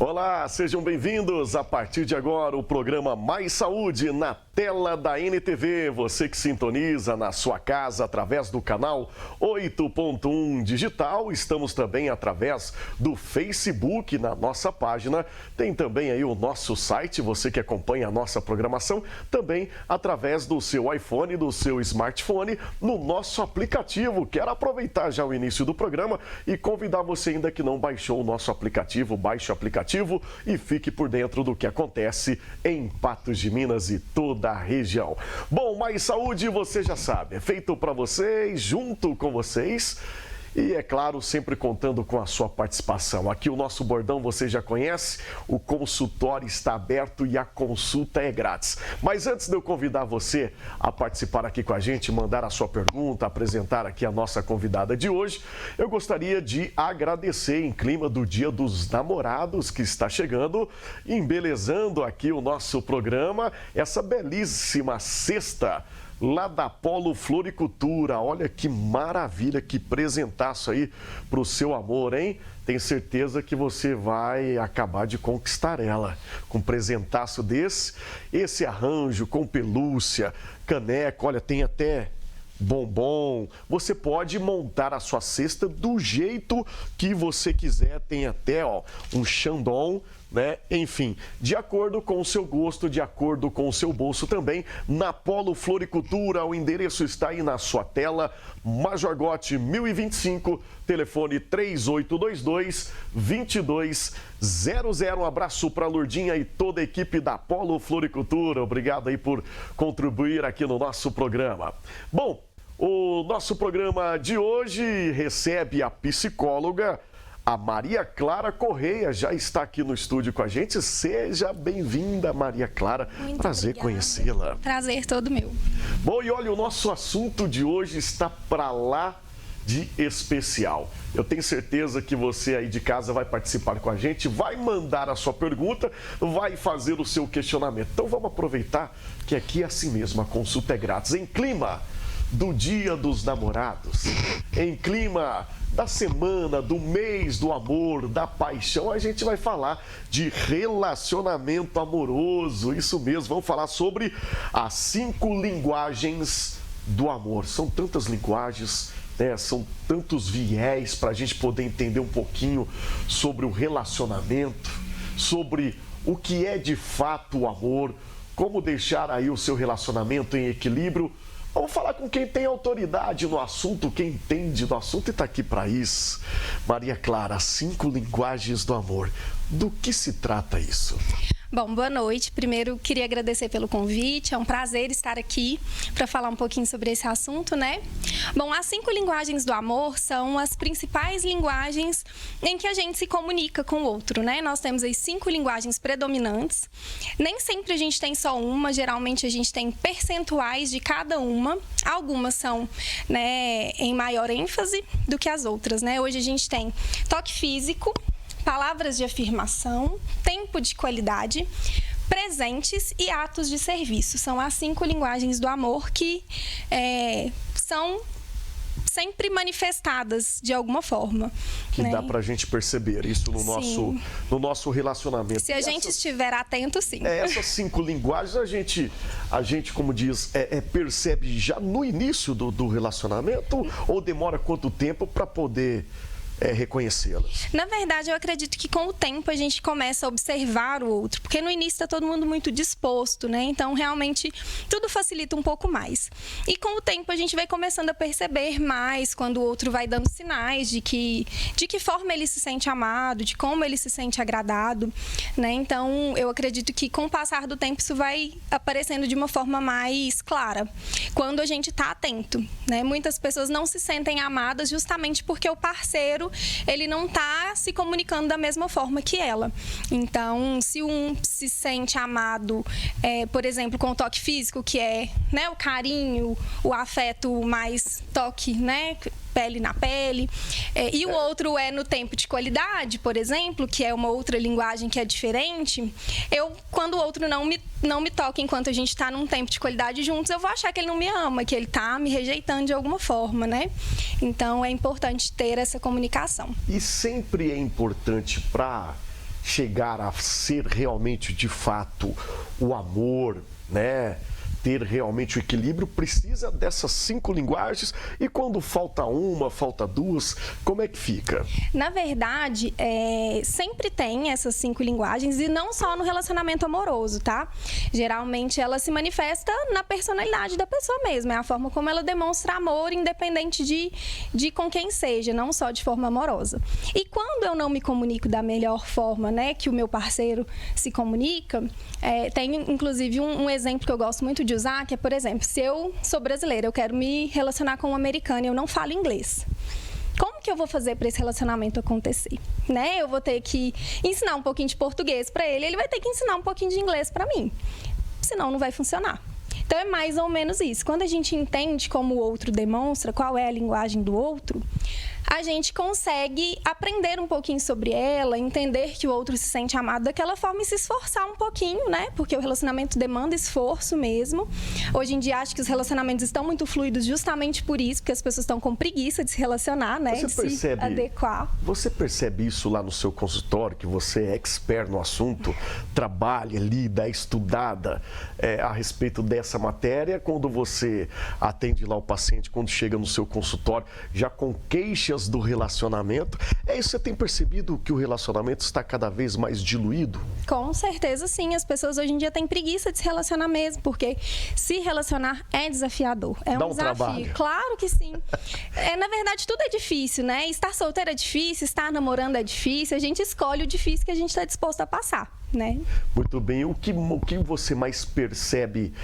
Olá, sejam bem-vindos. A partir de agora, o programa Mais Saúde na tela da NTV. Você que sintoniza na sua casa através do canal 8.1 Digital. Estamos também através do Facebook na nossa página. Tem também aí o nosso site, você que acompanha a nossa programação, também através do seu iPhone, do seu smartphone, no nosso aplicativo. Quero aproveitar já o início do programa e convidar você ainda que não baixou o nosso aplicativo, baixe o aplicativo e fique por dentro do que acontece em Patos de Minas e toda a região. Bom, Mais Saúde, você já sabe, é feito para vocês, junto com vocês. E, é claro, sempre contando com a sua participação. Aqui o nosso bordão você já conhece, o consultório está aberto e a consulta é grátis. Mas antes de eu convidar você a participar aqui com a gente, mandar a sua pergunta, apresentar aqui a nossa convidada de hoje, eu gostaria de agradecer em clima do Dia dos Namorados que está chegando, embelezando aqui o nosso programa, essa belíssima cesta lá da Polo Floricultura. Olha que maravilha, que presentaço aí para o seu amor, hein? Tenho certeza que você vai acabar de conquistar ela com um presentaço desse. Esse arranjo com pelúcia, caneco, olha, tem até bombom. Você pode montar a sua cesta do jeito que você quiser. Tem até, ó, um chandon, né? Enfim, de acordo com o seu gosto, de acordo com o seu bolso também. Na Polo Floricultura, o endereço está aí na sua tela. Major Gotti 1025, telefone 3822-2200. Um abraço para a Lourdinha e toda a equipe da Polo Floricultura. Obrigado aí por contribuir aqui no nosso programa. Bom, o nosso programa de hoje recebe a psicóloga, a Maria Clara Correia, já está aqui no estúdio com a gente. Seja bem-vinda, Maria Clara. Muito prazer conhecê-la. Prazer todo meu. Bom, e olha, o nosso assunto de hoje está para lá de especial. Eu tenho certeza que você aí de casa vai participar com a gente, vai mandar a sua pergunta, vai fazer o seu questionamento. Então vamos aproveitar que aqui é assim mesmo, a consulta é grátis. Em clima do Dia dos Namorados, em clima da semana, do mês do amor, da paixão, a gente vai falar de relacionamento amoroso. Isso mesmo, vamos falar sobre as 5 linguagens do amor. São tantas linguagens, né? São tantos viés para a gente poder entender um pouquinho sobre o relacionamento, sobre o que é de fato o amor, como deixar aí o seu relacionamento em equilíbrio. Vamos falar com quem tem autoridade no assunto, quem entende do assunto e está aqui para isso. Maria Clara, as 5 linguagens do amor. Do que se trata isso? Bom, boa noite. Primeiro, queria agradecer pelo convite. É um prazer estar aqui para falar um pouquinho sobre esse assunto, né? Bom, as 5 linguagens do amor são as principais linguagens em que a gente se comunica com o outro, né? Nós temos aí 5 linguagens predominantes. Nem sempre a gente tem só uma, geralmente a gente tem percentuais de cada uma. Algumas são, né, em maior ênfase do que as outras, né? Hoje a gente tem toque físico, palavras de afirmação, tempo de qualidade, presentes e atos de serviço. São as 5 linguagens do amor que são sempre manifestadas de alguma forma. Que né? dá pra gente perceber isso no nosso relacionamento. Se a gente estiver atento, sim. Essas 5 linguagens a gente, como diz, percebe já no início do relacionamento, ou demora quanto tempo para poder reconhecê-las? Na verdade, eu acredito que com o tempo a gente começa a observar o outro, porque no início está todo mundo muito disposto, né? Então, realmente, tudo facilita um pouco mais. E com o tempo a gente vai começando a perceber mais quando o outro vai dando sinais de que forma ele se sente amado, de como ele se sente agradado, né? Então, eu acredito que com o passar do tempo isso vai aparecendo de uma forma mais clara, quando a gente está atento, né? Muitas pessoas não se sentem amadas justamente porque o parceiro ele não está se comunicando da mesma forma que ela. Então, se um se sente amado, por exemplo, com o toque físico, que é, né, o carinho, o afeto mais toque, né, pele na pele, e o outro é no tempo de qualidade, por exemplo, que é uma outra linguagem que é diferente, quando o outro não me toca enquanto a gente está num tempo de qualidade juntos, eu vou achar que ele não me ama, que ele está me rejeitando de alguma forma, né? Então, é importante ter essa comunicação. E sempre é importante para chegar a ser realmente, de fato, o amor, né? Ter realmente o equilíbrio, precisa dessas 5 linguagens, e quando falta uma, falta duas, como é que fica? Na verdade, sempre tem essas 5 linguagens, e não só no relacionamento amoroso, tá? Geralmente ela se manifesta na personalidade da pessoa mesmo, é a forma como ela demonstra amor, independente de com quem seja, não só de forma amorosa. E quando eu não me comunico da melhor forma, né, que o meu parceiro se comunica, tem inclusive um exemplo que eu gosto muito de usar, que é, por exemplo, se eu sou brasileira, eu quero me relacionar com um americano e eu não falo inglês. Como que eu vou fazer para esse relacionamento acontecer? Né? Eu vou ter que ensinar um pouquinho de português para ele, ele vai ter que ensinar um pouquinho de inglês para mim. Senão não vai funcionar. Então é mais ou menos isso. Quando a gente entende como o outro demonstra, qual é a linguagem do outro, a gente consegue aprender um pouquinho sobre ela, entender que o outro se sente amado daquela forma e se esforçar um pouquinho, né? Porque o relacionamento demanda esforço mesmo. Hoje em dia, acho que os relacionamentos estão muito fluidos justamente por isso, porque as pessoas estão com preguiça de se relacionar, né? Se adequar. Você percebe isso lá no seu consultório, que você é expert no assunto, trabalha, lida, é estudada a respeito dessa matéria, quando você atende lá o paciente, quando chega no seu consultório, já com queixas do relacionamento, você tem percebido que o relacionamento está cada vez mais diluído? Com certeza sim, as pessoas hoje em dia têm preguiça de se relacionar mesmo, porque se relacionar é desafiador, é um desafio. Trabalho. Claro que sim. Na verdade, tudo é difícil, né? Estar solteira é difícil, estar namorando é difícil, a gente escolhe o difícil que a gente está disposto a passar, né? Muito bem, o que você mais percebe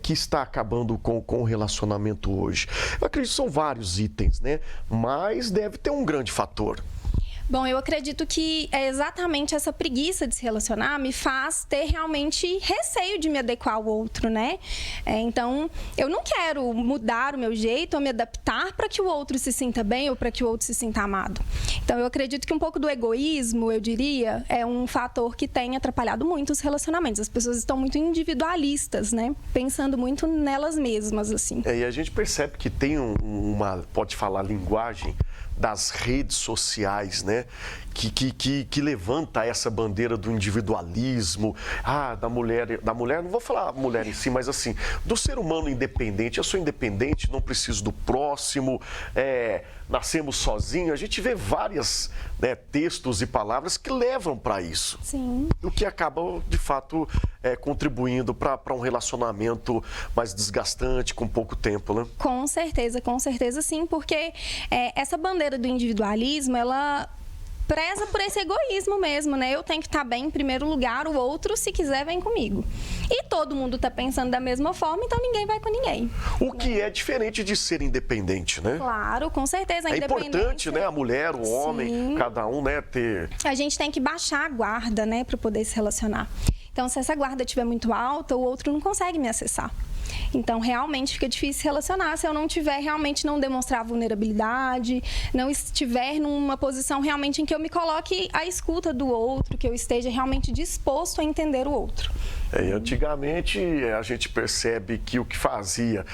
que está acabando com o relacionamento hoje? Eu acredito que são vários itens, né? Mas deve ter um grande fator. Bom, eu acredito que é exatamente essa preguiça de se relacionar me faz ter realmente receio de me adequar ao outro, né? Então, eu não quero mudar o meu jeito ou me adaptar para que o outro se sinta bem ou para que o outro se sinta amado. Então, eu acredito que um pouco do egoísmo, eu diria, é um fator que tem atrapalhado muito os relacionamentos. As pessoas estão muito individualistas, né? Pensando muito nelas mesmas, assim. E a gente percebe que tem pode falar, linguagem das redes sociais, né? Que levanta essa bandeira do individualismo, da mulher, não vou falar mulher em si, mas assim, do ser humano independente. Eu sou independente, não preciso do próximo, nascemos sozinhos. A gente vê vários textos e palavras que levam para isso. Sim. O que acaba, de fato, contribuindo para um relacionamento mais desgastante, com pouco tempo, né? Com certeza sim, porque essa bandeira do individualismo, ela preza por esse egoísmo mesmo, né? Eu tenho que estar bem em primeiro lugar, o outro, se quiser, vem comigo. E todo mundo está pensando da mesma forma, então ninguém vai com ninguém. O que é diferente de ser independente, né? Claro, com certeza. É importante, né? A mulher, o homem, sim, cada um, né, ter... A gente tem que baixar a guarda, né, para poder se relacionar. Então, se essa guarda estiver muito alta, o outro não consegue me acessar. Então, realmente fica difícil se relacionar se eu não tiver, realmente não demonstrar vulnerabilidade, não estiver numa posição realmente em que eu me coloque à escuta do outro, que eu esteja realmente disposto a entender o outro. Antigamente, a gente percebe que o que fazia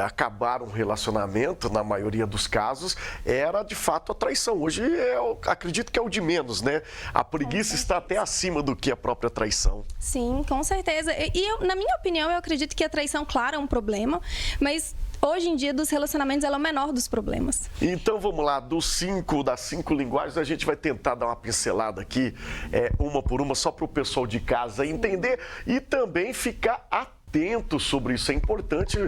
acabar um relacionamento, na maioria dos casos, era de fato a traição. Hoje, eu acredito que é o de menos, né? A preguiça está até acima do que a própria traição. Sim, com certeza. Na minha opinião, eu acredito que a traição, claro, é um problema, mas hoje em dia, dos relacionamentos, ela é o menor dos problemas. Então, vamos lá, das 5 linguagens, a gente vai tentar dar uma pincelada aqui, uma por uma, só para o pessoal de casa entender e também ficar atento sobre isso. É importante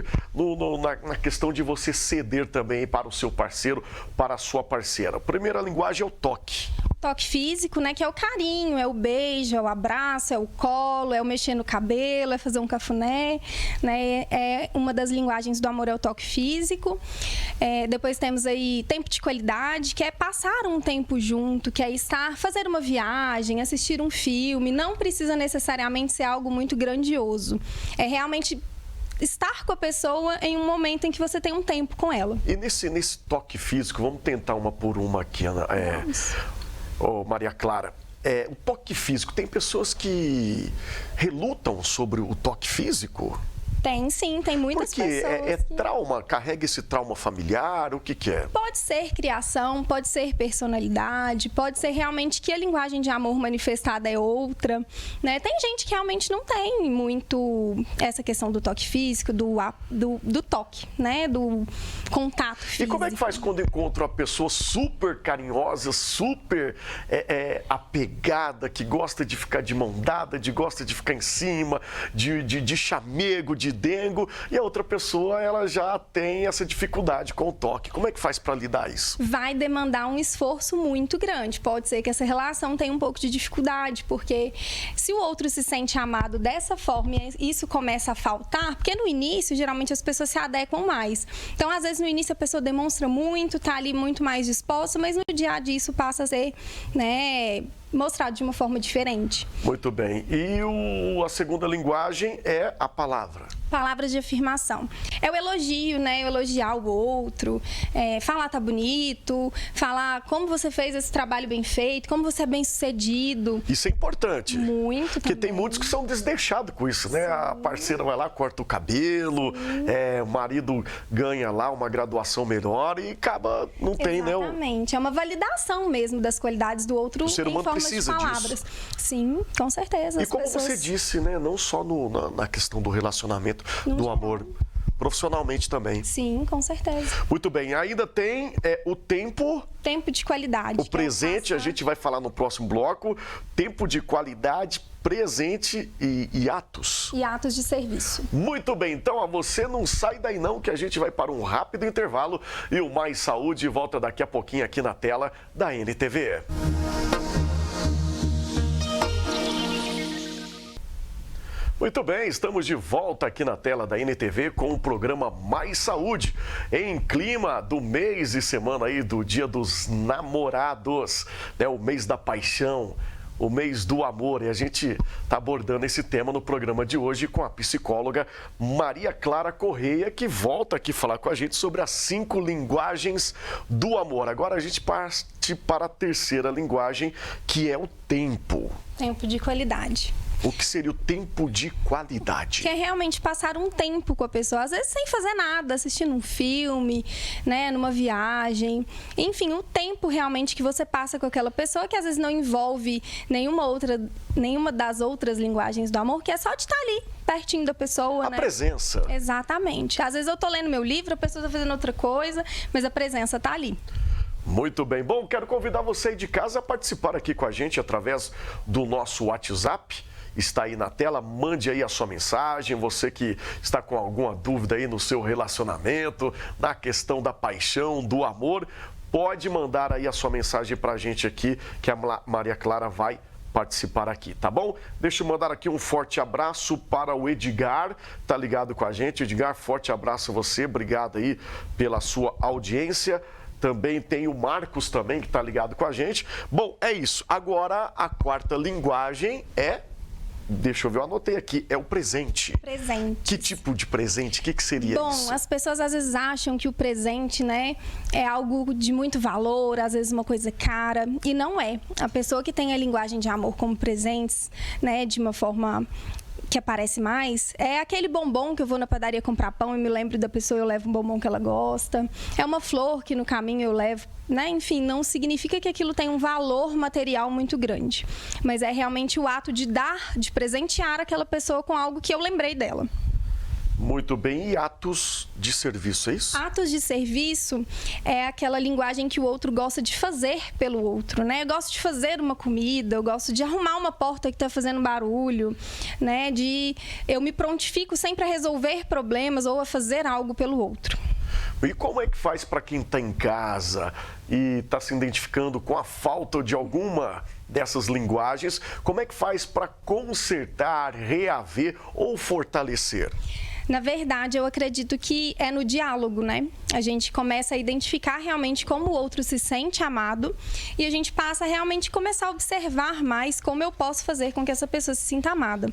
na questão de você ceder também para o seu parceiro, para a sua parceira. A primeira linguagem é o toque. Toque físico, né, que é o carinho, é o beijo, é o abraço, é o colo, é o mexer no cabelo, é fazer um cafuné, né, é uma das linguagens do amor, é o toque físico. Depois temos aí tempo de qualidade, que é passar um tempo junto, que é fazer uma viagem, assistir um filme, não precisa necessariamente ser algo muito grandioso, é realmente estar com a pessoa em um momento em que você tem um tempo com ela. E nesse toque físico, vamos tentar uma por uma aqui, Ana. Maria Clara, o toque físico, tem pessoas que relutam sobre o toque físico? Tem sim, tem muitas Porque pessoas. é trauma, carrega esse trauma familiar, o que é? Pode ser criação, pode ser personalidade, pode ser realmente que a linguagem de amor manifestada é outra, né? Tem gente que realmente não tem muito essa questão do toque físico, do toque, né? Do contato físico. E como é que faz quando encontra uma pessoa super carinhosa, super apegada, que gosta de ficar de mão dada, gosta de ficar em cima, de chamego, de dengo, e a outra pessoa, ela já tem essa dificuldade com o toque. Como é que faz para lidar isso? Vai demandar um esforço muito grande. Pode ser que essa relação tenha um pouco de dificuldade, porque se o outro se sente amado dessa forma e isso começa a faltar, porque no início, geralmente, as pessoas se adequam mais. Então, às vezes, no início, a pessoa demonstra muito, tá ali muito mais disposta, mas no dia a dia isso passa a ser, né, mostrado de uma forma diferente. Muito bem. E a segunda linguagem é a palavra. Palavras de afirmação. É o elogio, né? Elogiar o outro, falar tá bonito, falar como você fez esse trabalho bem feito, como você é bem sucedido. Isso é importante. Muito Porque também. tem muitos que são desdeixados com isso, né? Sim. A parceira vai lá, corta o cabelo, o marido ganha lá uma graduação melhor e acaba, não tem, né? Exatamente. É uma validação mesmo das qualidades do outro o ser humano em forma precisa de palavras. disso. Sim, com certeza. E como você disse, né? Não só na questão do relacionamento, do amor, profissionalmente também. Sim, com certeza. Muito bem. Ainda tem o tempo... Tempo de qualidade. O presente, a gente vai falar no próximo bloco. Tempo de qualidade, presente e atos. E atos de serviço. Muito bem. Então, você não sai daí não, que a gente vai para um rápido intervalo. E o Mais Saúde volta daqui a pouquinho aqui na tela da NTV. Muito bem, estamos de volta aqui na tela da NTV com o programa Mais Saúde, em clima do mês e semana aí do Dia dos Namorados, né? O mês da paixão, o mês do amor, e a gente está abordando esse tema no programa de hoje com a psicóloga Maria Clara Correia, que volta aqui falar com a gente sobre as 5 linguagens do amor. Agora a gente parte para a terceira linguagem, que é o tempo. Tempo de qualidade. O que seria o tempo de qualidade? Que é realmente passar um tempo com a pessoa, às vezes sem fazer nada, assistindo um filme, né, numa viagem. Enfim, o tempo realmente que você passa com aquela pessoa, que às vezes não envolve nenhuma das outras linguagens do amor, que é só de estar ali, pertinho da pessoa, né? A presença. Exatamente. Às vezes eu tô lendo meu livro, a pessoa tá fazendo outra coisa, mas a presença tá ali. Muito bem. Bom, quero convidar você aí de casa a participar aqui com a gente através do nosso WhatsApp. Está aí na tela, mande aí a sua mensagem, você que está com alguma dúvida aí no seu relacionamento, na questão da paixão, do amor, pode mandar aí a sua mensagem para a gente aqui, que a Maria Clara vai participar aqui, tá bom? Deixa eu mandar aqui um forte abraço para o Edgar, tá ligado com a gente. Edgar, forte abraço a você, obrigado aí pela sua audiência. Também tem o Marcos também, que tá ligado com a gente. Bom, é isso. Agora, a quarta linguagem é... Deixa eu ver, eu anotei aqui, é o presente. Presente. Que tipo de presente? O que seria isso? Bom, as pessoas às vezes acham que o presente, né, é algo de muito valor, às vezes uma coisa cara, e não é. A pessoa que tem a linguagem de amor como presentes, né, de uma forma que aparece mais, é aquele bombom que eu vou na padaria comprar pão e me lembro da pessoa, eu levo um bombom que ela gosta. É uma flor que no caminho eu levo, né? Enfim, não significa que aquilo tem um valor material muito grande. Mas é realmente o ato de dar, de presentear aquela pessoa com algo que eu lembrei dela. Muito bem. E atos de serviço, é isso? Atos de serviço é aquela linguagem que o outro gosta de fazer pelo outro, né? Eu gosto de fazer uma comida, eu gosto de arrumar uma porta que está fazendo barulho, né? Eu me prontifico sempre a resolver problemas ou a fazer algo pelo outro. E como é que faz para quem está em casa e está se identificando com a falta de alguma dessas linguagens? Como é que faz para consertar, reaver ou fortalecer? Na verdade, eu acredito que é no diálogo, né? A gente começa a identificar realmente como o outro se sente amado e a gente passa a realmente começar a observar mais como eu posso fazer com que essa pessoa se sinta amada.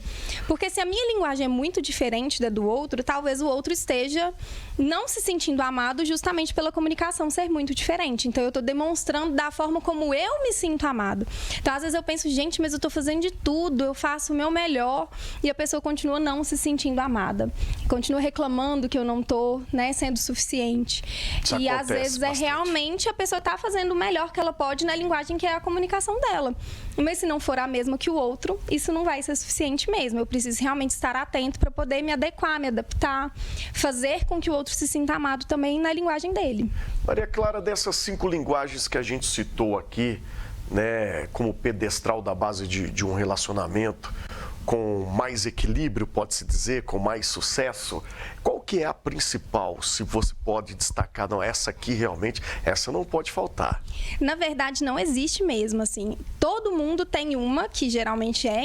Porque se a minha linguagem é muito diferente da do outro, talvez o outro esteja não se sentindo amado justamente pela comunicação ser muito diferente. Então, eu estou demonstrando da forma como eu me sinto amado. Então, às vezes eu penso, gente, mas eu estou fazendo de tudo, eu faço o meu melhor e a pessoa continua não se sentindo amada. continua reclamando que eu não tô, né, sendo suficiente. Isso e às acontece vezes bastante. realmente a pessoa tá fazendo o melhor que ela pode na linguagem que é a comunicação dela. Mas se não for a mesma que o outro, isso não vai ser suficiente mesmo. Eu preciso realmente estar atento para poder me adequar, me adaptar, fazer com que o outro se sinta amado também na linguagem dele. Maria Clara, dessas 5 linguagens que a gente citou aqui, né, como pedestral da base de um relacionamento, com mais equilíbrio, pode-se dizer, com mais sucesso, qual que é a principal, se você pode destacar? Não, essa aqui realmente, essa não pode faltar. Na verdade, não existe mesmo, assim. Todo mundo tem uma, que geralmente é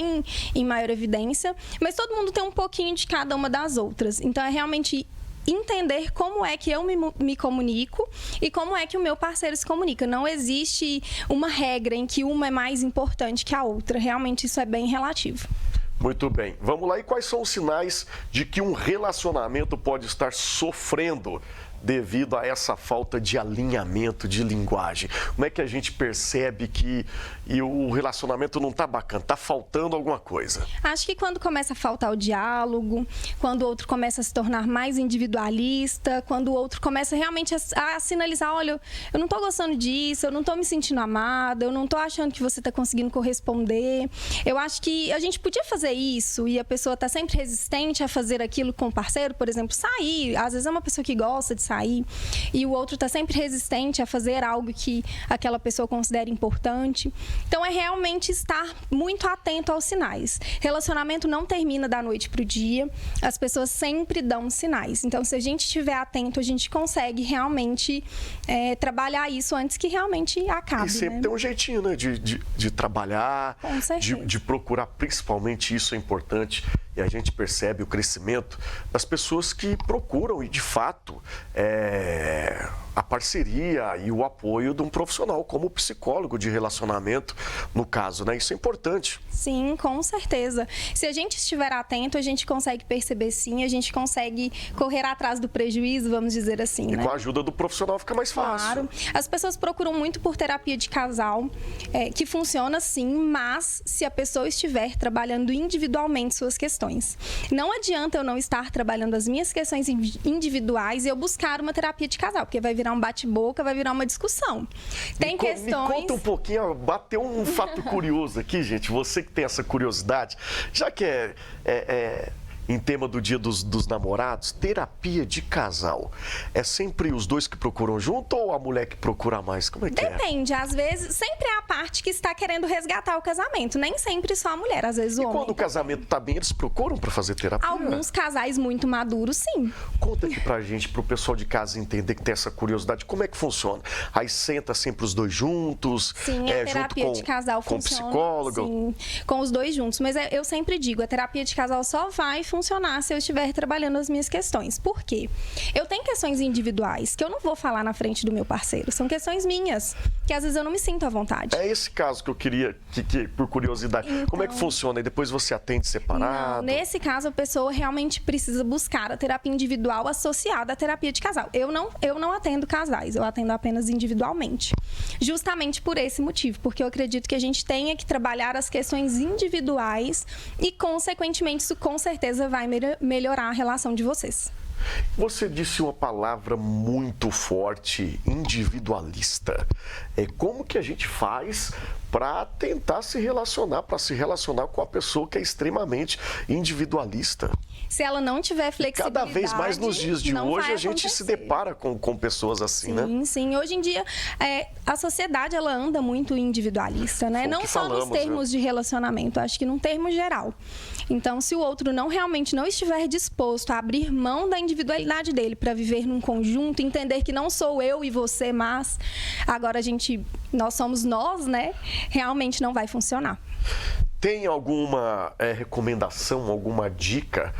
em maior evidência, mas todo mundo tem um pouquinho de cada uma das outras. Então, é realmente entender como é que eu me comunico e como é que o meu parceiro se comunica. Não existe uma regra em que uma é mais importante que a outra. Realmente, isso é bem relativo. Muito bem. Vamos lá. E quais são os sinais de que um relacionamento pode estar sofrendo devido a essa falta de alinhamento de linguagem? Como é que a gente percebe que o relacionamento não está bacana, está faltando alguma coisa? Acho que quando começa a faltar o diálogo, quando o outro começa a se tornar mais individualista, quando o outro começa realmente a sinalizar, olha, eu não estou gostando disso, eu não estou me sentindo amada, eu não estou achando que você está conseguindo corresponder. Eu acho que a gente podia fazer isso e a pessoa está sempre resistente a fazer aquilo com o parceiro, por exemplo, sair. Às vezes é uma pessoa que gosta de sair e o outro está sempre resistente a fazer algo que aquela pessoa considera importante. Então, é realmente estar muito atento aos sinais. Relacionamento não termina da noite para o dia, as pessoas sempre dão sinais. Então, se a gente estiver atento, a gente consegue realmente trabalhar isso antes que realmente acabe. E sempre, né? tem um jeitinho, né, de trabalhar, Com certeza. de procurar, principalmente, isso é importante. E a gente percebe o crescimento das pessoas que procuram e, de fato, a parceria e o apoio de um profissional, como o psicólogo de relacionamento, no caso, né? Isso é importante. Sim, com certeza. Se a gente estiver atento, a gente consegue perceber sim, a gente consegue correr atrás do prejuízo, vamos dizer assim. E né? com a ajuda do profissional fica mais fácil. Claro. As pessoas procuram muito por terapia de casal, que funciona sim, mas se a pessoa estiver trabalhando individualmente suas questões. Não adianta eu não estar trabalhando as minhas questões individuais e eu buscar uma terapia de casal, porque vai virar um bate-boca, vai virar uma discussão. Tem questões... Me conta um pouquinho, bateu um fato curioso aqui, gente, você que tem essa curiosidade, já que em tema do Dia dos Namorados, terapia de casal. É sempre os dois que procuram junto ou a mulher que procura mais? Como é que Depende, às vezes, sempre é a parte que está querendo resgatar o casamento, nem sempre só a mulher, às vezes o E homem. quando o casamento está bem, eles procuram para fazer terapia? Alguns casais muito maduros, sim. Conta aqui pra gente, pro pessoal de casa entender que tem essa curiosidade, como é que funciona? Aí senta sempre os dois juntos? Sim, a terapia junto de casal com funciona. psicólogo? Sim, com os dois juntos. Mas eu sempre digo, a terapia de casal só vai funcionar se eu estiver trabalhando as minhas questões. Por quê? Eu tenho questões individuais que eu não vou falar na frente do meu parceiro. São questões minhas, que às vezes eu não me sinto à vontade. É esse caso que eu queria, por curiosidade. Então, como é que funciona? E depois você atende separado? Não, nesse caso, a pessoa realmente precisa buscar a terapia individual associada à terapia de casal. Eu não atendo casais, eu atendo apenas individualmente. Justamente por esse motivo, porque eu acredito que a gente tenha que trabalhar as questões individuais e, consequentemente, isso com certeza vai melhorar a relação de vocês. Você disse uma palavra muito forte, individualista. Como que a gente faz para tentar se relacionar com a pessoa que é extremamente individualista? Se ela não tiver flexibilidade, cada vez mais nos dias de hoje a gente acontecer. se depara com pessoas assim, né? Sim, sim. Hoje em dia, a sociedade ela anda muito individualista, né? Não só nos termos de relacionamento, acho que num termo geral. Então, se o outro realmente não estiver disposto a abrir mão da individualidade dele para viver num conjunto, entender que não sou eu e você, mas agora nós somos nós, né? Realmente não vai funcionar. Tem alguma recomendação, alguma dica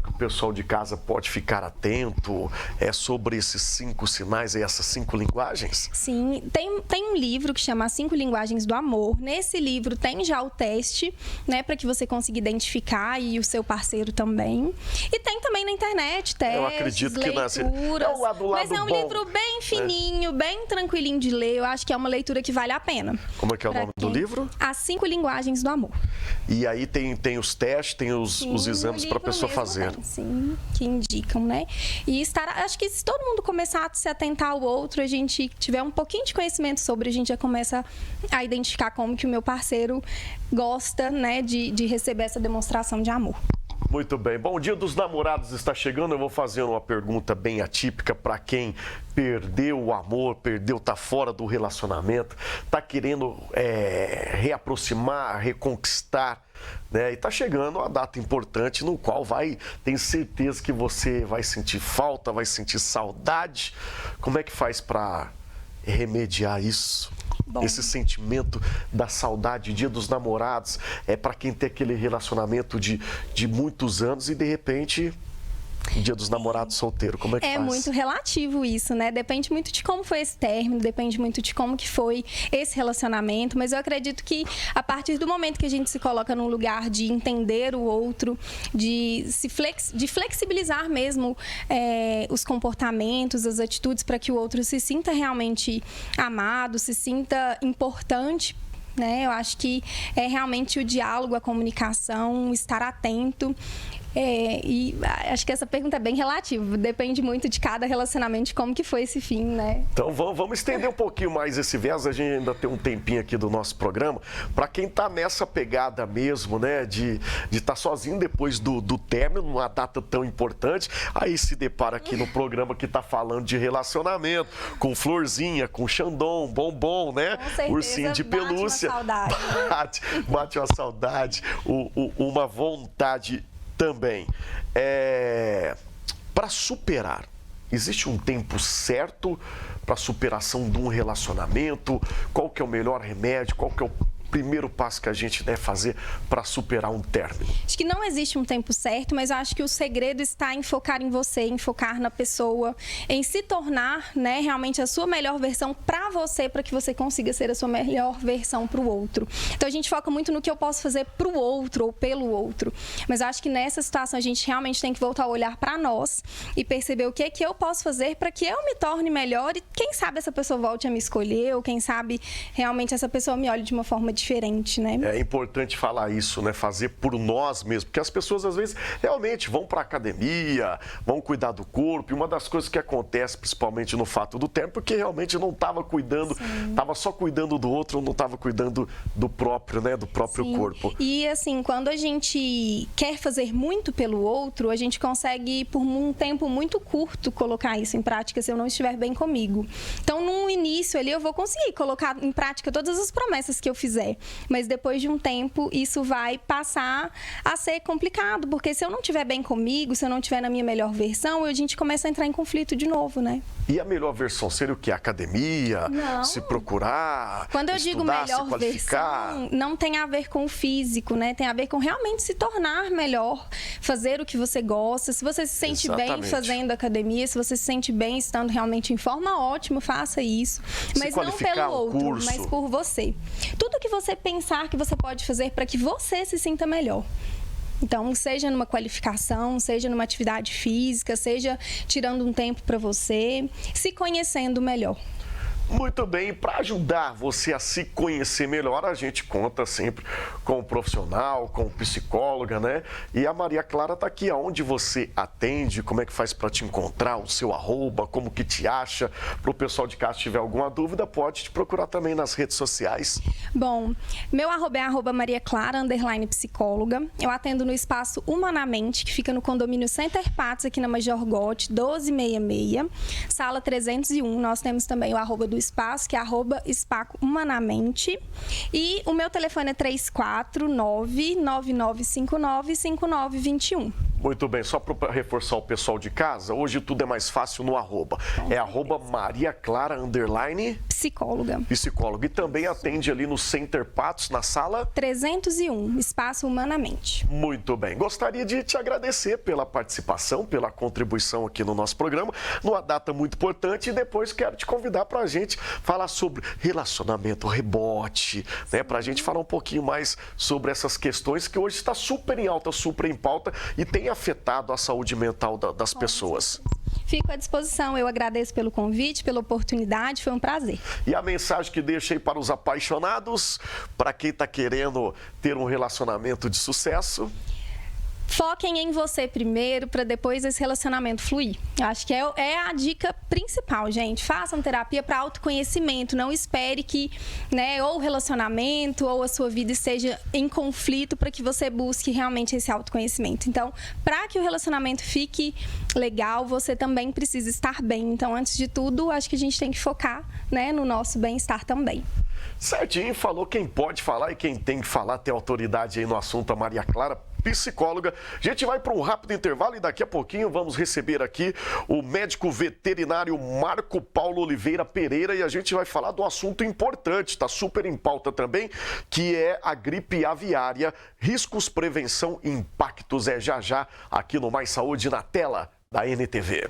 que o pessoal de casa pode ficar atento sobre esses 5 sinais e essas 5 linguagens? Sim, tem um livro que chama 5 Linguagens do Amor. Nesse livro tem já o teste, né, para que você consiga identificar e o seu parceiro também. E tem também na internet testes, eu acredito que leituras. É o lado mas é um bom, livro bem fininho, bem tranquilinho de ler. Eu acho que é uma leitura que vale a pena. Como é que é o nome do livro? As 5 Linguagens do Amor. E aí tem os testes, tem os exames para a pessoa fazer. assim, que indicam, né? E acho que se todo mundo começar a se atentar ao outro, a gente tiver um pouquinho de conhecimento sobre, a gente já começa a identificar como que o meu parceiro gosta, né, de receber essa demonstração de amor. Muito bem. Bom, o Dia dos Namorados está chegando. Eu vou fazer uma pergunta bem atípica para quem perdeu o amor, tá fora do relacionamento, tá querendo reaproximar, reconquistar, né? E tá chegando uma data importante no qual tem certeza que você vai sentir falta, vai sentir saudade. Como é que faz para remediar isso? Bom. Esse sentimento da saudade, Dia dos Namorados, é para quem tem aquele relacionamento de muitos anos e de repente Dia dos Namorados solteiro, como é que faz? É muito relativo isso, né? Depende muito de como foi esse término, depende muito de como que foi esse relacionamento, mas eu acredito que a partir do momento que a gente se coloca num lugar de entender o outro, de flexibilizar mesmo os comportamentos, as atitudes, para que o outro se sinta realmente amado, se sinta importante, né? Eu acho que é realmente o diálogo, a comunicação, estar atento. E acho que essa pergunta é bem relativa, depende muito de cada relacionamento, de como que foi esse fim, né? Então vamos estender um pouquinho mais esse verso, a gente ainda tem um tempinho aqui do nosso programa, para quem tá nessa pegada mesmo, né, de estar sozinho depois do término, numa data tão importante, aí se depara aqui no programa que tá falando de relacionamento, com florzinha, com xandão, bombom, né? Com certeza, ursinho de pelúcia. Bate uma saudade, uma vontade também. Para superar, existe um tempo certo para a superação de um relacionamento? Qual que é o melhor remédio? Qual que é o primeiro passo que a gente deve fazer para superar um término? Acho que não existe um tempo certo, mas eu acho que o segredo está em focar em você, em focar na pessoa, em se tornar, né, realmente a sua melhor versão para você, para que você consiga ser a sua melhor versão para o outro. Então a gente foca muito no que eu posso fazer para o outro ou pelo outro, mas eu acho que nessa situação a gente realmente tem que voltar a olhar para nós e perceber o que é que eu posso fazer para que eu me torne melhor e quem sabe essa pessoa volte a me escolher ou quem sabe realmente essa pessoa me olhe de uma forma diferente, né? É importante falar isso, né? Fazer por nós mesmos, porque as pessoas às vezes realmente vão para a academia, vão cuidar do corpo, e uma das coisas que acontece, principalmente no fato do tempo, porque realmente não estava cuidando, estava só cuidando do outro, não estava cuidando do próprio, né? Do próprio corpo. E assim, quando a gente quer fazer muito pelo outro, a gente consegue, por um tempo muito curto, colocar isso em prática se eu não estiver bem comigo. Então, no início ali, eu vou conseguir colocar em prática todas as promessas que eu fizer. Mas depois de um tempo, isso vai passar a ser complicado, porque se eu não estiver bem comigo, se eu não estiver na minha melhor versão, a gente começa a entrar em conflito de novo, né? E a melhor versão seria o quê? Academia? Não. Se procurar? Quando eu digo melhor versão, não tem a ver com o físico, né? Tem a ver com realmente se tornar melhor, fazer o que você gosta. Se você se sente bem fazendo academia, se você se sente bem estando realmente em forma, ótimo, faça isso. Mas não pelo outro, mas por você. Tudo que você pensar que você pode fazer para que você se sinta melhor. Então, seja numa qualificação, seja numa atividade física, seja tirando um tempo para você, se conhecendo melhor. Muito bem, para ajudar você a se conhecer melhor, a gente conta sempre com o profissional, com o psicóloga, né? E a Maria Clara está aqui, aonde você atende, como é que faz para te encontrar, o seu arroba, como que te acha. Para o pessoal de casa, se tiver alguma dúvida, pode te procurar também nas redes sociais. Bom, meu arroba é @mariaclara_psicóloga. Eu atendo no espaço Humanamente, que fica no condomínio Center Patos, aqui na Major Gotti, 1266, sala 301. Nós temos também o arroba do espaço, que é @espacohumanamente. E o meu telefone é 349-9959-5921. Muito bem, só para reforçar o pessoal de casa, hoje tudo é mais fácil no arroba. É @mariaclara_psicóloga. E também atende ali no Center Patos, na sala 301, espaço Humanamente. Muito bem. Gostaria de te agradecer pela participação, pela contribuição aqui no nosso programa, numa data muito importante, e depois quero te convidar para a gente falar sobre relacionamento, rebote, né? Para a gente falar um pouquinho mais sobre essas questões que hoje está super em alta, super em pauta e tem afetado a saúde mental das pessoas. Fico à disposição. Eu agradeço pelo convite, pela oportunidade. Foi um prazer. E a mensagem que deixei para os apaixonados, para quem está querendo ter um relacionamento de sucesso? foquem em você primeiro para depois esse relacionamento fluir. Acho que é a dica principal, gente. Façam terapia para autoconhecimento. Não espere que, né, ou o relacionamento ou a sua vida esteja em conflito para que você busque realmente esse autoconhecimento. Então, para que o relacionamento fique legal, você também precisa estar bem. Então, antes de tudo, acho que a gente tem que focar, né, no nosso bem-estar também. Certinho, falou quem pode falar e quem tem que falar, tem autoridade aí no assunto, a Maria Clara, psicóloga. A gente vai para um rápido intervalo e daqui a pouquinho vamos receber aqui o médico veterinário Marco Paulo Oliveira Pereira e a gente vai falar do assunto importante, está super em pauta também, que é a gripe aviária, riscos, prevenção e impactos. É já já aqui no Mais Saúde na tela da NTV.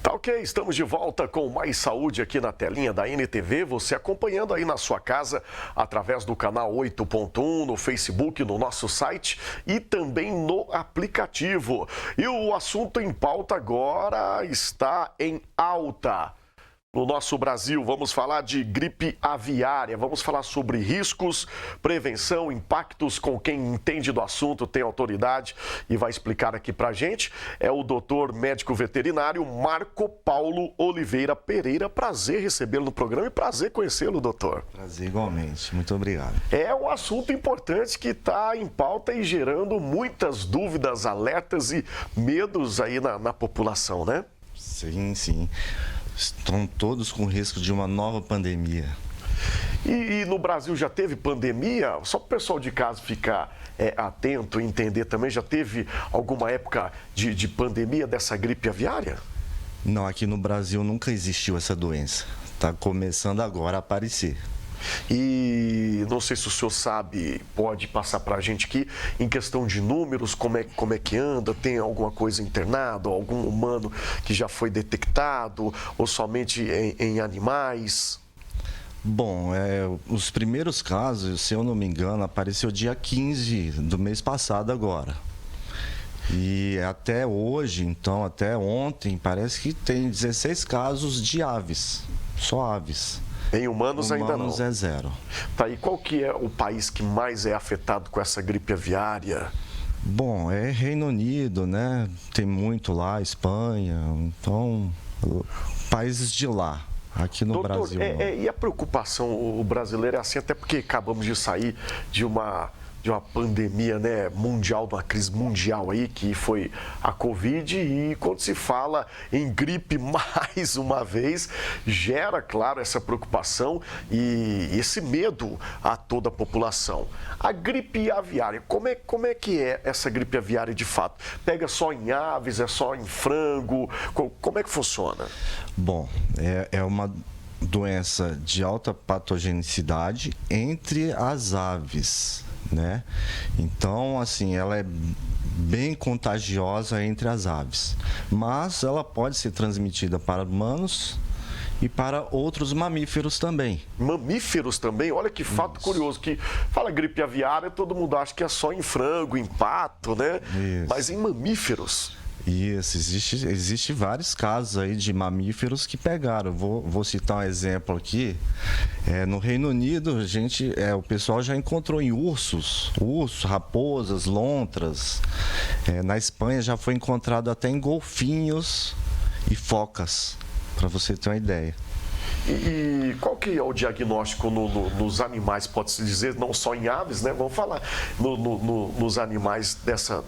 Tá ok, estamos de volta com Mais Saúde aqui na telinha da NTV, você acompanhando aí na sua casa através do canal 8.1, no Facebook, no nosso site e também no aplicativo. E o assunto em pauta agora está em alta. No nosso Brasil, vamos falar de gripe aviária, vamos falar sobre riscos, prevenção, impactos com quem entende do assunto, tem autoridade e vai explicar aqui pra gente. É o doutor médico veterinário Marco Paulo Oliveira Pereira. Prazer recebê-lo no programa e prazer conhecê-lo, doutor. Prazer igualmente, muito obrigado. É um assunto importante que está em pauta e gerando muitas dúvidas, alertas e medos aí na população, né? Sim, sim. Estão todos com risco de uma nova pandemia. E no Brasil já teve pandemia? Só para o pessoal de casa ficar atento e entender também, já teve alguma época de pandemia dessa gripe aviária? Não, aqui no Brasil nunca existiu essa doença. Está começando agora a aparecer. E não sei se o senhor sabe, pode passar para a gente aqui, em questão de números, como é que anda? Tem alguma coisa internada, algum humano que já foi detectado, ou somente em animais? Bom, os primeiros casos, se eu não me engano, apareceu dia 15 do mês passado agora. E até hoje, então, até ontem, parece que tem 16 casos de aves, só aves. Em humanos ainda não. Humanos é 0. Tá, e qual que é o país que mais é afetado com essa gripe aviária? Bom, é Reino Unido, né? Tem muito lá, Espanha, então, países de lá. Aqui no Doutor, Brasil. E a preocupação, o brasileiro é assim, até porque acabamos de sair de uma pandemia, né, mundial, de uma crise mundial aí, que foi a Covid, e quando se fala em gripe mais uma vez, gera, claro, essa preocupação e esse medo a toda a população. A gripe aviária, como é que é essa gripe aviária de fato? Pega só em aves, é só em frango? Como é que funciona? Bom, é uma doença de alta patogenicidade entre as aves, né? Então, assim, ela é bem contagiosa entre as aves, mas ela pode ser transmitida para humanos e para outros mamíferos também. Mamíferos também? Olha que fato curioso, que fala gripe aviária, todo mundo acha que é só em frango, em pato, né? Isso. Mas em mamíferos. Isso, existe vários casos aí de mamíferos que pegaram. Vou citar um exemplo aqui. No Reino Unido, o pessoal já encontrou em ursos, raposas, lontras. Na Espanha já foi encontrado até em golfinhos e focas, para você ter uma ideia. E qual que é o diagnóstico nos animais, pode-se dizer, não só em aves, né? Vamos falar nos animais dessa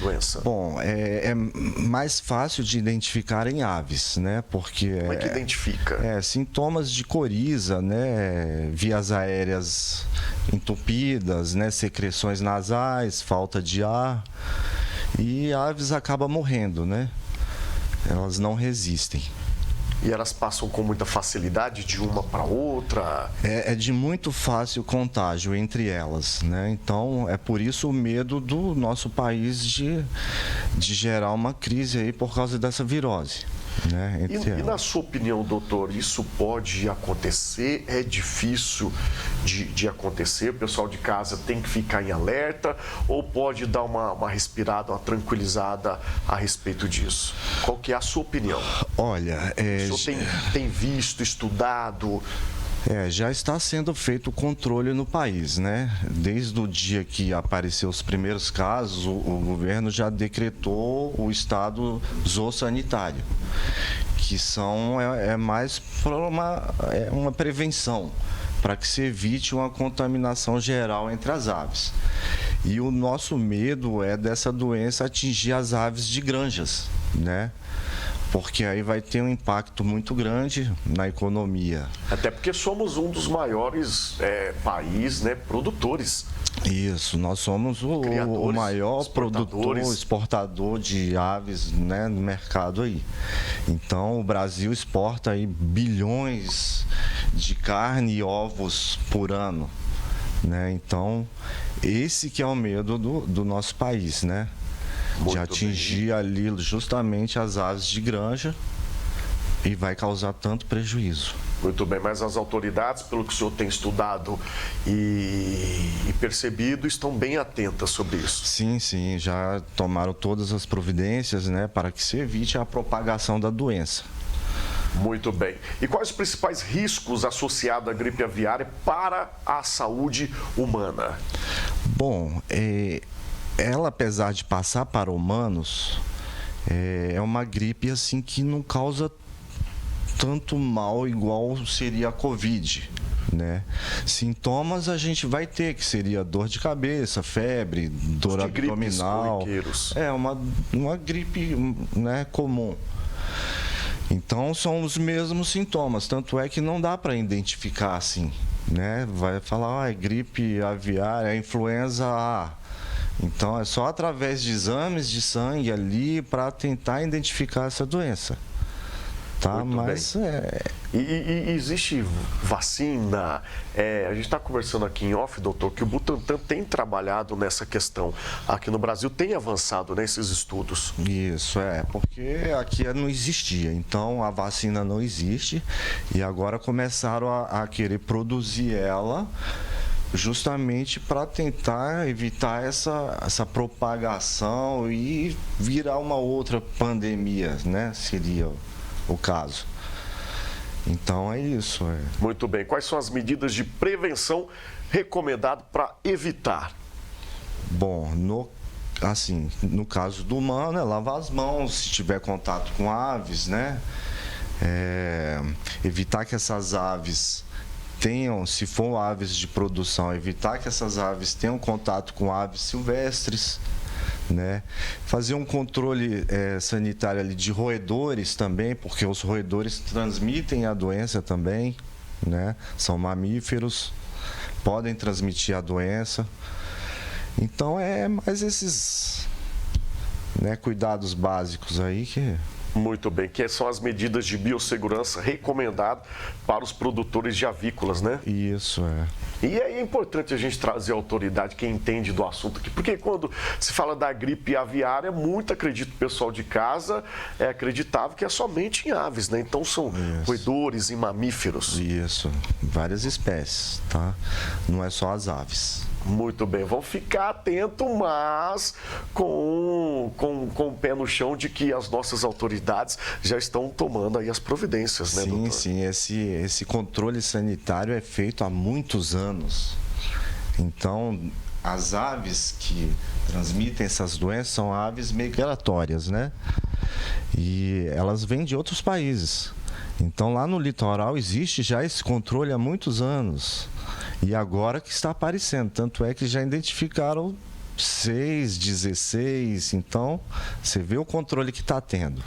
doença. Bom, é mais fácil de identificar em aves, né? Porque como é que identifica? Sintomas de coriza, né? Vias aéreas entupidas, né? Secreções nasais, falta de ar. E aves acabam morrendo, né? Elas não resistem. E elas passam com muita facilidade de uma para outra? É de muito fácil contágio entre elas, né? Então, é por isso o medo do nosso país de gerar uma crise aí por causa dessa virose, né? E na sua opinião, doutor, isso pode acontecer? É difícil de acontecer? O pessoal de casa tem que ficar em alerta? Ou pode dar uma respirada, uma tranquilizada a respeito disso? Qual que é a sua opinião? Olha, O senhor tem visto, estudado? Já está sendo feito o controle no país, né? Desde o dia que apareceu os primeiros casos, o governo já decretou o estado zoossanitário, que mais para uma prevenção, para que se evite uma contaminação geral entre as aves. E o nosso medo é dessa doença atingir as aves de granjas, né? Porque aí vai ter um impacto muito grande na economia. Até porque somos um dos maiores países, né, produtores. Isso, nós somos o maior produtor, exportador de aves, né, no mercado aí. Então, o Brasil exporta aí bilhões de carne e ovos por ano, né? Então, esse que é o medo do nosso país, né? De atingir ali justamente as aves de granja e vai causar tanto prejuízo. Muito bem, mas as autoridades, pelo que o senhor tem estudado e percebido, estão bem atentas sobre isso. Sim, já tomaram todas as providências, né, para que se evite a propagação da doença. Muito bem. E quais os principais riscos associados à gripe aviária para a saúde humana? Bom, ela, apesar de passar para humanos, é uma gripe assim que não causa tanto mal igual seria a Covid, né? Sintomas a gente vai ter, que seria dor de cabeça, febre, dor abdominal. Uma gripe, né, comum. Então são os mesmos sintomas, tanto é que não dá para identificar assim, né? Vai falar, é gripe aviária, é influenza A. Então é só através de exames de sangue ali para tentar identificar essa doença. Tá, muito mas bem. E existe vacina? A gente está conversando aqui em off, doutor, que o Butantan tem trabalhado nessa questão. Aqui no Brasil tem avançado nesses estudos. Isso, porque aqui não existia. Então a vacina não existe e agora começaram a querer produzir ela justamente para tentar evitar essa propagação e virar uma outra pandemia, né? Seria o caso. Então é isso. Muito bem. Quais são as medidas de prevenção recomendadas para evitar? Bom, no caso do humano, é lavar as mãos, se tiver contato com aves, né? Evitar que essas aves tenham, se for aves de produção, evitar que essas aves tenham contato com aves silvestres, né? Fazer um controle sanitário ali de roedores também, porque os roedores transmitem a doença também, né? São mamíferos, podem transmitir a doença. Então é mais esses, né, cuidados básicos aí que... Muito bem, que são as medidas de biossegurança recomendadas para os produtores de avícolas, né? Isso, E aí é importante a gente trazer a autoridade, quem entende do assunto aqui, porque quando se fala da gripe aviária, muito acredito o pessoal de casa acreditava que é somente em aves, né? Então são roedores e mamíferos. Isso, várias espécies, tá? Não é só as aves. Muito bem, vamos ficar atento, mas com o pé no chão de que as nossas autoridades já estão tomando aí as providências, né, doutor? Sim, esse controle sanitário é feito há muitos anos. Então, as aves que transmitem essas doenças são aves migratórias, né? E elas vêm de outros países. Então, lá no litoral existe já esse controle há muitos anos. E agora que está aparecendo, tanto é que já identificaram 6, 16, então você vê o controle que está tendo.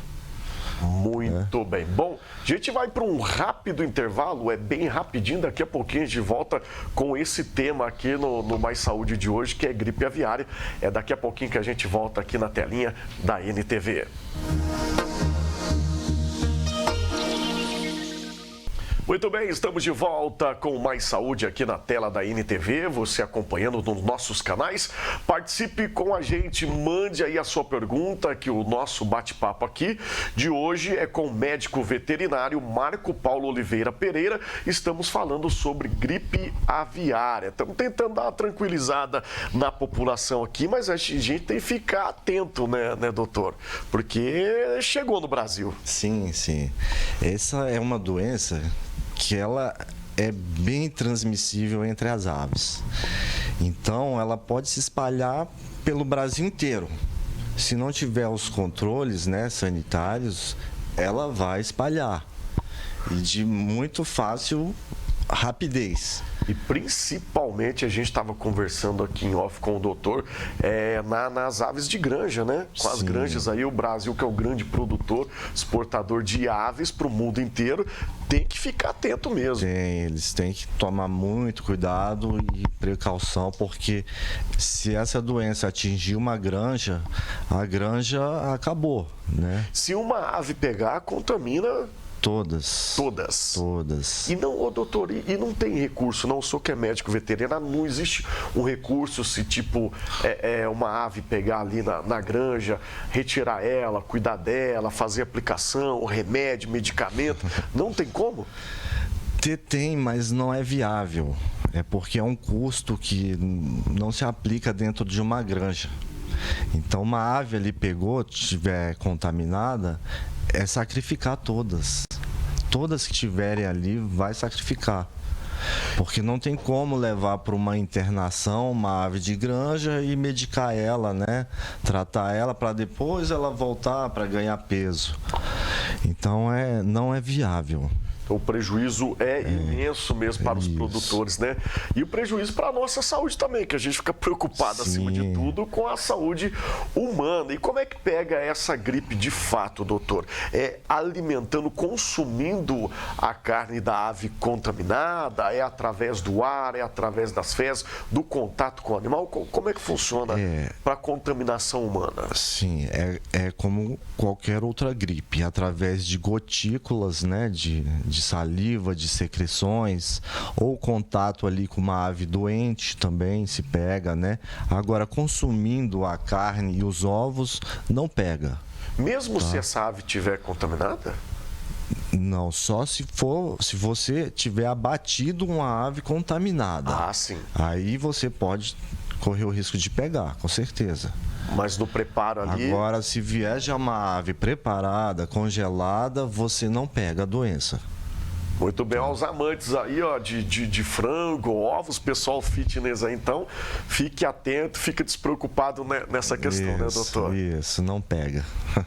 Muito bem. Bom, a gente vai para um rápido intervalo, bem rapidinho, daqui a pouquinho a gente volta com esse tema aqui no Mais Saúde de hoje, que é gripe aviária. Daqui a pouquinho que a gente volta aqui na telinha da NTV. Muito bem, estamos de volta com Mais Saúde aqui na tela da NTV, você acompanhando nos nossos canais. Participe com a gente, mande aí a sua pergunta, que o nosso bate-papo aqui de hoje é com o médico veterinário Marco Paulo Oliveira Pereira. Estamos falando sobre gripe aviária. Estamos tentando dar uma tranquilizada na população aqui, mas a gente tem que ficar atento, né, doutor? Porque chegou no Brasil. Sim. Essa é uma doença que ela é bem transmissível entre as aves. Então, ela pode se espalhar pelo Brasil inteiro. Se não tiver os controles, né, sanitários, ela vai espalhar. E de muito fácil rapidez. E principalmente, a gente estava conversando aqui em off com o doutor, nas aves de granja, né? Com as granjas aí, o Brasil, que é o grande produtor, exportador de aves para o mundo inteiro, tem que ficar atento mesmo. Eles têm que tomar muito cuidado e precaução, porque se essa doença atingir uma granja, a granja acabou, né? Se uma ave pegar, contamina... Todas. E não, doutor, e não tem recurso, não? O senhor que é médico veterinário, não existe um recurso se, tipo, uma ave pegar ali na granja, retirar ela, cuidar dela, fazer aplicação, remédio, medicamento? Não tem como? Tem, mas não é viável. É porque é um custo que não se aplica dentro de uma granja. Então, uma ave ali pegou, estiver contaminada, é sacrificar todas. Todas que estiverem ali, vai sacrificar. Porque não tem como levar para uma internação uma ave de granja e medicar ela, né? Tratar ela para depois ela voltar para ganhar peso. Então, não é viável. O prejuízo é imenso mesmo para os produtores, né? E o prejuízo para a nossa saúde também, que a gente fica preocupado, acima de tudo, com a saúde humana. E como é que pega essa gripe de fato, doutor? É alimentando, consumindo a carne da ave contaminada? É através do ar? É através das fezes? Do contato com o animal? Como é que funciona para a contaminação humana? Sim, é como qualquer outra gripe, através de gotículas, né? De saliva, de secreções, ou contato ali com uma ave doente também se pega, né? Agora, consumindo a carne e os ovos, não pega. Mesmo se essa ave estiver contaminada? Não, só se você tiver abatido uma ave contaminada. Ah, sim. Aí você pode correr o risco de pegar, com certeza. Mas no preparo ali... Agora, se vier já uma ave preparada, congelada, você não pega a doença. Muito bem, aos amantes aí, ó, de frango, ovos, pessoal fitness aí, então, fique atento, fique despreocupado nessa questão, né, doutor? Isso, não pega.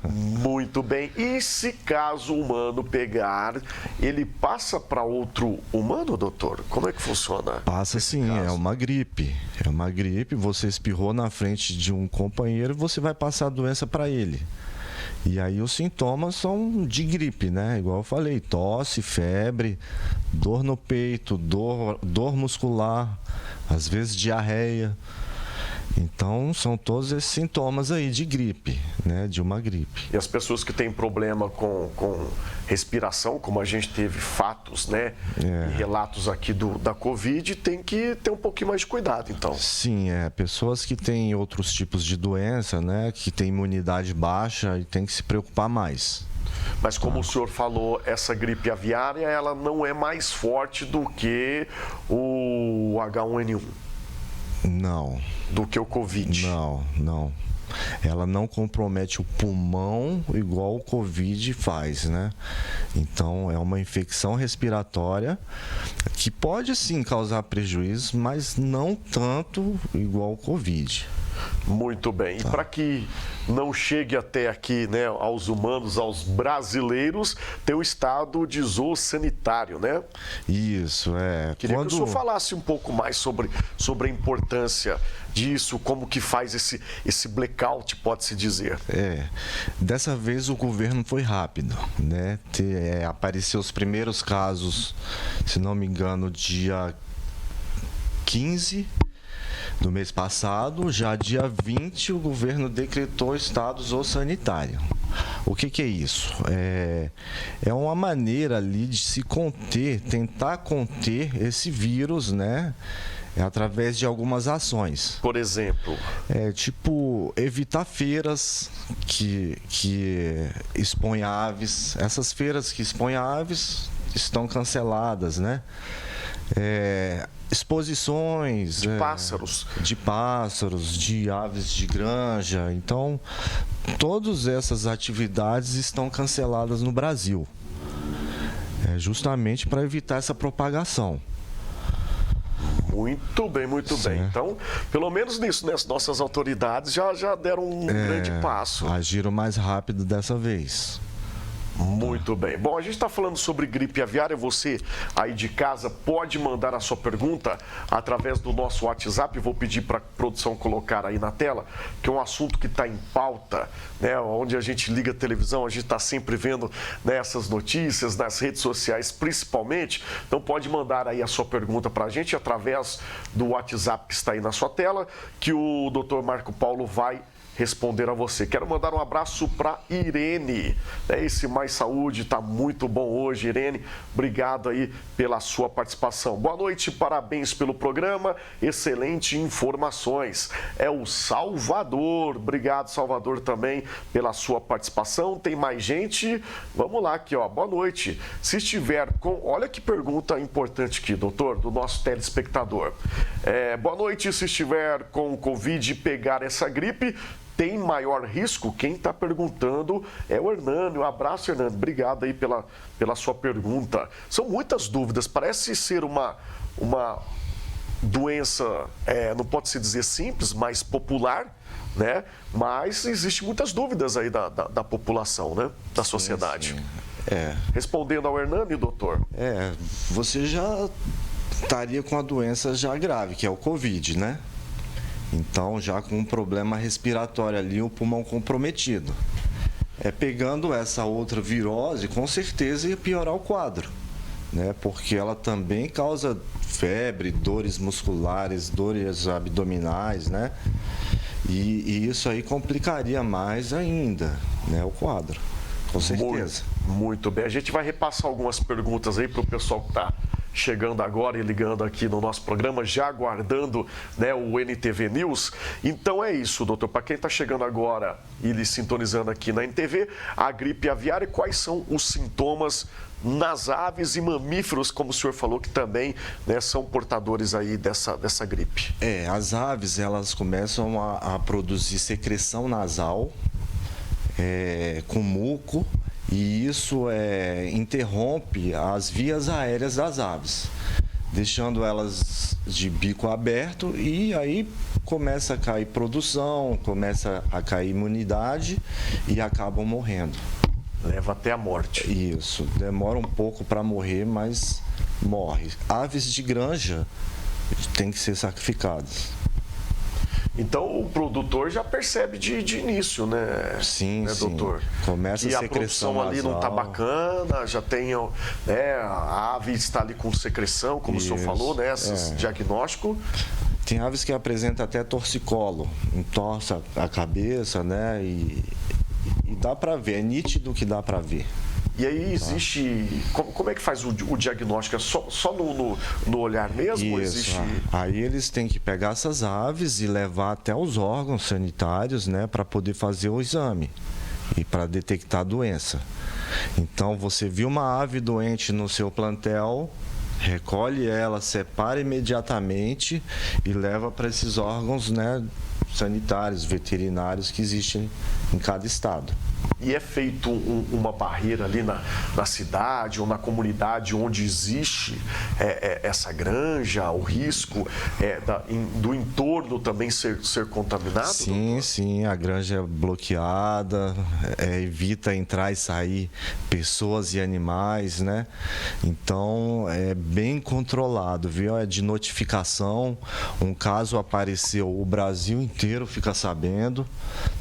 Muito bem. E se caso o humano pegar, ele passa para outro humano, doutor? Como é que funciona? Passa sim, é uma gripe. É uma gripe, você espirrou na frente de um companheiro, você vai passar a doença para ele. E aí os sintomas são de gripe, né? Igual eu falei, tosse, febre, dor no peito, dor muscular, às vezes diarreia. Então, são todos esses sintomas aí de gripe, né? De uma gripe. E as pessoas que têm problema com respiração, como a gente teve fatos, né? E relatos aqui da Covid, tem que ter um pouquinho mais de cuidado, então. Sim, pessoas que têm outros tipos de doença, né? Que têm imunidade baixa e tem que se preocupar mais. Mas como o senhor falou, essa gripe aviária, ela não é mais forte do que o H1N1. Não. Do que o Covid? Não. Ela não compromete o pulmão igual o Covid faz, né? Então, é uma infecção respiratória que pode sim causar prejuízo, mas não tanto igual o Covid. Muito bem. E para que não chegue até aqui, né, aos humanos, aos brasileiros, tem o estado de zoossanitário, né? Isso, Queria que o senhor falasse um pouco mais sobre a importância disso, como que faz esse blackout, pode-se dizer. Dessa vez o governo foi rápido, né? Apareceu os primeiros casos, se não me engano, dia 15 do mês passado. Já dia 20 o governo decretou estado zoossanitário. O que é isso? É uma maneira ali de se conter, tentar conter esse vírus, né? Através de algumas ações. Por exemplo? Tipo, evitar feiras que expõem aves. Essas feiras que expõem aves estão canceladas, né? Exposições de pássaros, de aves de granja. Então, todas essas atividades estão canceladas no Brasil. justamente para evitar essa propagação. Muito bem, muito bem. Então, pelo menos nisso, né, as nossas autoridades já deram um grande passo. Agiram mais rápido dessa vez. Muito bem. Bom, a gente está falando sobre gripe aviária. Você aí de casa pode mandar a sua pergunta através do nosso WhatsApp. Vou pedir para a produção colocar aí na tela, que é um assunto que está em pauta, né? Onde a gente liga a televisão, a gente está sempre vendo, né, essas notícias nas redes sociais, principalmente. Então pode mandar aí a sua pergunta para a gente através do WhatsApp que está aí na sua tela, que o Dr. Marco Paulo vai responder a você. Quero mandar um abraço para Irene. Esse Mais Saúde está muito bom hoje, Irene. Obrigado aí pela sua participação. Boa noite, parabéns pelo programa. Excelente informações. É o Salvador. Obrigado, Salvador, também pela sua participação. Tem mais gente? Vamos lá aqui, ó. Boa noite. Se estiver com... Olha que pergunta importante aqui, doutor, do nosso telespectador. Boa noite. Se estiver com Covid e pegar essa gripe, tem maior risco? Quem está perguntando é o Hernani. Um abraço, Hernani. Obrigado aí pela sua pergunta. São muitas dúvidas. Parece ser uma doença, não pode se dizer simples, mas popular, né? Mas existem muitas dúvidas aí da população, né? Da sociedade. Sim. Respondendo ao Hernani, doutor. Você já estaria com a doença já grave, que é o Covid, né? Então, já com um problema respiratório ali, o pulmão comprometido. Pegando essa outra virose, com certeza ia piorar o quadro, né? Porque ela também causa febre, dores musculares, dores abdominais, né? E isso aí complicaria mais ainda, né, o quadro, com certeza. Muito bem. A gente vai repassar algumas perguntas aí para o pessoal que está chegando agora e ligando aqui no nosso programa, já aguardando, né, o NTV News. Então é isso, doutor. Para quem está chegando agora e sintonizando aqui na NTV, a gripe aviária, quais são os sintomas nas aves e mamíferos, como o senhor falou, que também, né, são portadores aí dessa gripe? As aves, elas começam a produzir secreção nasal com muco, e isso interrompe as vias aéreas das aves, deixando elas de bico aberto, e aí começa a cair produção, começa a cair imunidade e acabam morrendo. Leva até a morte. Isso, demora um pouco para morrer, mas morre. Aves de granja têm que ser sacrificadas. Então o produtor já percebe de início, né? Sim, né, doutor? Começa que a secreção produção ali nasal. não está bacana, já tem, né, a ave está ali com secreção, como o senhor falou, né? Esse diagnóstico. Tem aves que apresentam até torcicolo, entorta a cabeça, né? E dá para ver, é nítido que dá para ver. E aí existe... Como é que faz o diagnóstico? É só no olhar mesmo? Isso. Existe... Aí eles têm que pegar essas aves e levar até os órgãos sanitários, né, para poder fazer o exame e para detectar a doença. Então, você viu uma ave doente no seu plantel, recolhe ela, separa imediatamente e leva para esses órgãos, né, sanitários, veterinários que existem em cada estado. E é feito uma barreira ali na cidade ou na comunidade onde existe essa granja, o risco do entorno também ser contaminado? Sim, doutor? Sim, a granja é bloqueada, evita entrar e sair pessoas e animais, né? Então, é bem controlado, viu? É de notificação. Um caso apareceu, o Brasil inteiro fica sabendo,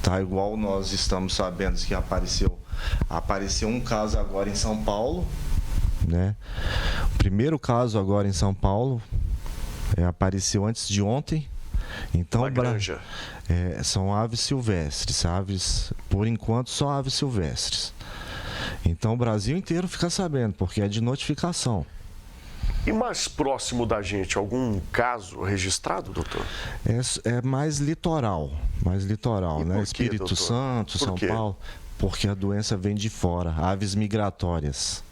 tá? Igual nós estamos sabendo que apareceu um caso agora em São Paulo, né? O primeiro caso agora em São Paulo apareceu antes de ontem. Então, granja. São aves silvestres, por enquanto só aves silvestres. Então o Brasil inteiro fica sabendo, porque é de notificação. E mais próximo da gente, algum caso registrado, doutor? É mais litoral, né? Espírito doutor? Santo, São Paulo, porque a doença vem de fora, aves migratórias.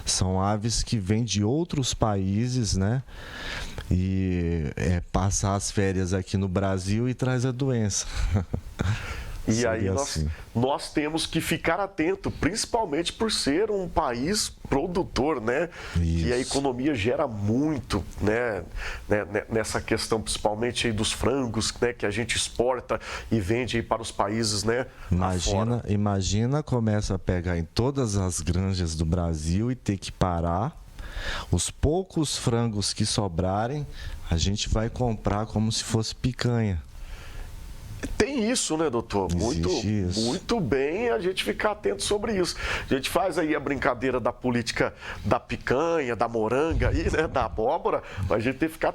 São aves que vêm de outros países, né? E passar as férias aqui no Brasil e traz a doença. E aí assim. nós temos que ficar atento, principalmente por ser um país produtor, né? Isso. E a economia gera muito, né? Nessa questão, principalmente aí dos frangos, né? Que a gente exporta e vende aí para os países, né? Imagina começa a pegar em todas as granjas do Brasil e ter que parar. Os poucos frangos que sobrarem, a gente vai comprar como se fosse picanha. Tem isso, né, doutor? Muito bem a gente ficar atento sobre isso. A gente faz aí a brincadeira da política da picanha, da moranga, aí, né, da abóbora, mas a gente tem que ficar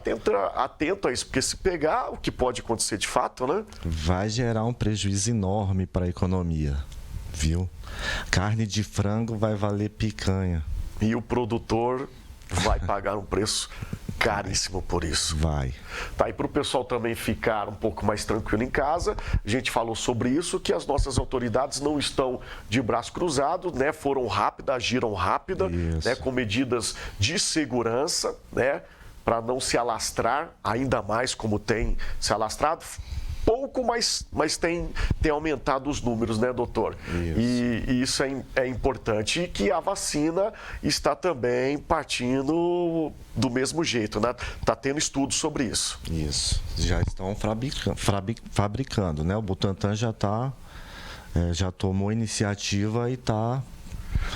atento a isso, porque se pegar, o que pode acontecer de fato, né? Vai gerar um prejuízo enorme para a economia, viu? Carne de frango vai valer picanha. E o produtor vai pagar um preço caríssimo por isso. Vai. Tá, e para o pessoal também ficar um pouco mais tranquilo em casa, a gente falou sobre isso, que as nossas autoridades não estão de braço cruzado, né? Foram rápidas, agiram rápida, né? Com medidas de segurança, né? Para não se alastrar ainda mais como tem se alastrado. Pouco, mas tem aumentado os números, né, doutor? Isso. E isso é importante. E que a vacina está também partindo do mesmo jeito, né? Está tendo estudos sobre isso. Isso. Já estão fabricando, né? O Butantan já já tomou iniciativa e está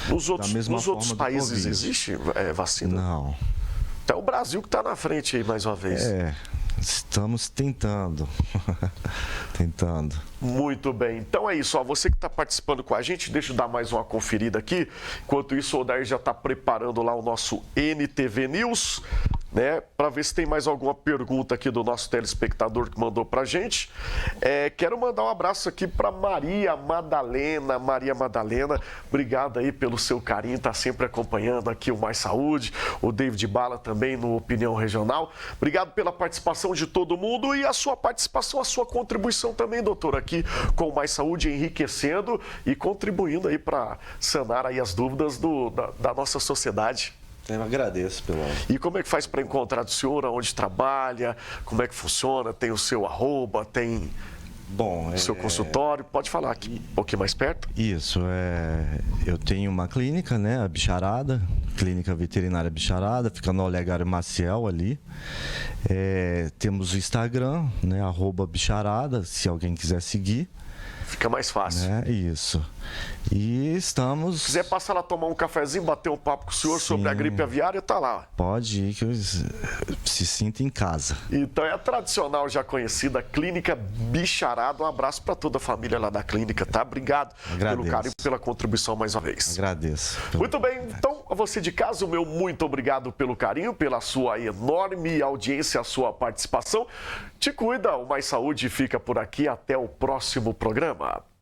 Nos outros países existe vacina? Não. É o Brasil que está na frente aí, mais uma vez. Estamos tentando. Tentando. Muito bem. Então é isso. Ó, você que está participando com a gente, deixa eu dar mais uma conferida aqui. Enquanto isso, o Odair já está preparando lá o nosso NTV News, né? Para ver se tem mais alguma pergunta aqui do nosso telespectador que mandou para a gente. Quero mandar um abraço aqui para Maria Madalena. Maria Madalena, obrigado aí pelo seu carinho, está sempre acompanhando aqui o Mais Saúde, o David Bala também no Opinião Regional. Obrigado pela participação de todo mundo e a sua participação, a sua contribuição também, doutor, aqui com o Mais Saúde, enriquecendo e contribuindo aí para sanar aí as dúvidas da nossa sociedade. Eu agradeço pela... E como é que faz para encontrar o senhor, onde trabalha, como é que funciona? Tem o seu @, tem o seu consultório? Pode falar aqui um pouquinho mais perto. Isso, eu tenho uma clínica, né, a Bicharada, Clínica Veterinária Bicharada, fica no Olegário Maciel ali. Temos o Instagram, né, @Bicharada, se alguém quiser seguir. Fica mais fácil. Isso. E estamos... Se quiser passar lá tomar um cafezinho, bater um papo com o senhor sobre a gripe aviária, tá lá. Pode ir, que eu se sinta em casa. Então é a tradicional, já conhecida Clínica Bicharada. Um abraço para toda a família lá da clínica, tá? Obrigado pelo carinho, pela contribuição mais uma vez. Agradeço. Muito bem, então a você de casa, o meu muito obrigado pelo carinho, pela sua enorme audiência, a sua participação. Te cuida, o Mais Saúde fica por aqui. Até o próximo programa.